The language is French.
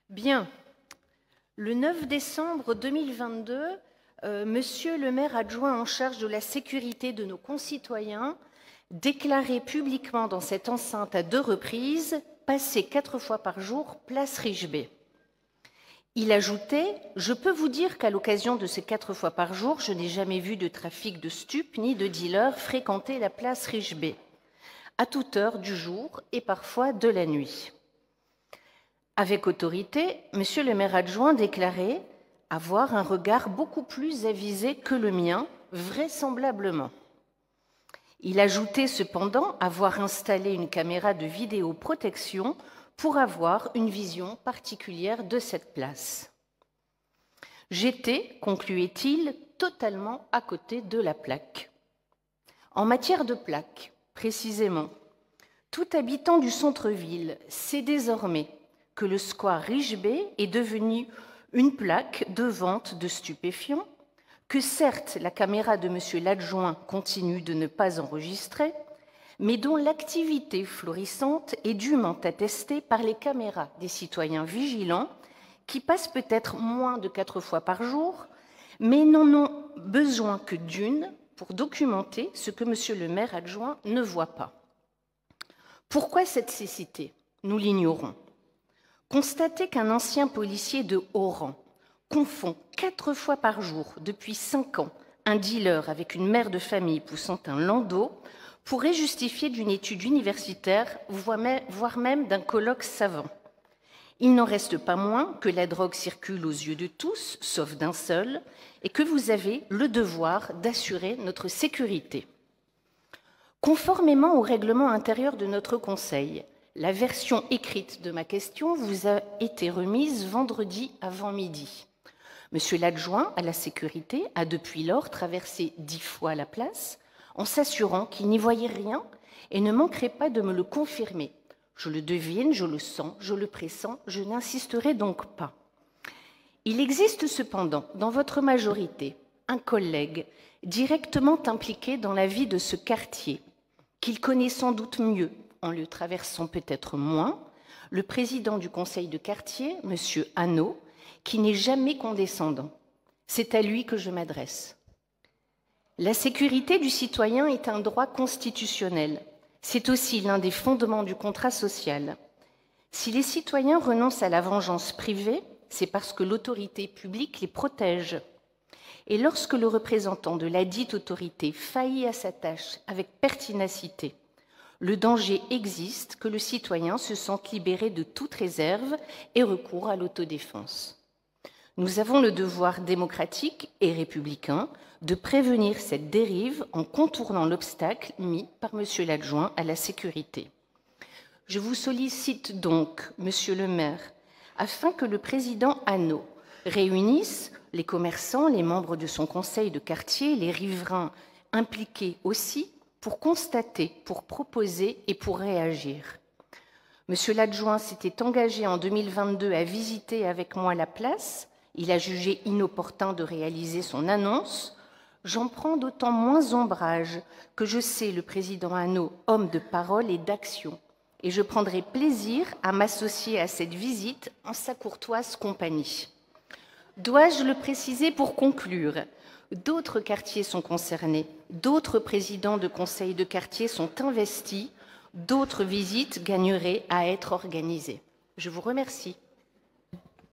Bien. Le 9 décembre 2022, Monsieur le maire adjoint en charge de la sécurité de nos concitoyens déclarait publiquement dans cette enceinte à 2 reprises « passer 4 fois par jour, place Richebé ». Il ajoutait « Je peux vous dire qu'à l'occasion de ces 4 fois par jour, je n'ai jamais vu de trafic de stupes ni de dealers fréquenter la place Richebé, à toute heure du jour et parfois de la nuit ». Avec autorité, Monsieur le maire adjoint déclarait avoir un regard beaucoup plus avisé que le mien, vraisemblablement. Il ajoutait cependant avoir installé une caméra de vidéoprotection pour avoir une vision particulière de cette place. J'étais, concluait-il, totalement à côté de la plaque. En matière de plaque, précisément, tout habitant du centre-ville sait désormais que le square Richebé est devenu une plaque de vente de stupéfiants, que certes la caméra de monsieur l'adjoint continue de ne pas enregistrer, mais dont l'activité florissante est dûment attestée par les caméras des citoyens vigilants qui passent peut-être moins de 4 fois par jour, mais n'en ont besoin que d'une pour documenter ce que monsieur le maire adjoint ne voit pas. Pourquoi cette cécité? Nous l'ignorons. Constater qu'un ancien policier de haut rang confond 4 fois par jour, depuis 5 ans, un dealer avec une mère de famille poussant un landau pourrait justifier d'une étude universitaire, voire même d'un colloque savant. Il n'en reste pas moins que la drogue circule aux yeux de tous, sauf d'un seul, et que vous avez le devoir d'assurer notre sécurité. Conformément au règlement intérieur de notre Conseil, la version écrite de ma question vous a été remise vendredi avant midi. Monsieur l'adjoint à la sécurité a depuis lors traversé 10 fois la place en s'assurant qu'il n'y voyait rien et ne manquerait pas de me le confirmer. Je le devine, je le sens, je le pressens, je n'insisterai donc pas. Il existe cependant dans votre majorité un collègue directement impliqué dans la vie de ce quartier, qu'il connaît sans doute mieux, en le traversant peut-être moins, le président du conseil de quartier, M. Hanot, qui n'est jamais condescendant. C'est à lui que je m'adresse. La sécurité du citoyen est un droit constitutionnel. C'est aussi l'un des fondements du contrat social. Si les citoyens renoncent à la vengeance privée, c'est parce que l'autorité publique les protège. Et lorsque le représentant de la dite autorité faillit à sa tâche avec pertinacité, le danger existe que le citoyen se sente libéré de toute réserve et recourt à l'autodéfense. Nous avons le devoir démocratique et républicain de prévenir cette dérive en contournant l'obstacle mis par monsieur l'adjoint à la sécurité. Je vous sollicite donc, monsieur le maire, afin que le président Hanot réunisse les commerçants, les membres de son conseil de quartier, les riverains impliqués aussi, pour constater, pour proposer et pour réagir. Monsieur l'adjoint s'était engagé en 2022 à visiter avec moi la place. Il a jugé inopportun de réaliser son annonce. J'en prends d'autant moins ombrage que je sais le président Hanot homme de parole et d'action, et je prendrai plaisir à m'associer à cette visite en sa courtoise compagnie. Dois-je le préciser pour conclure? D'autres quartiers sont concernés, d'autres présidents de conseils de quartier sont investis, d'autres visites gagneraient à être organisées. Je vous remercie.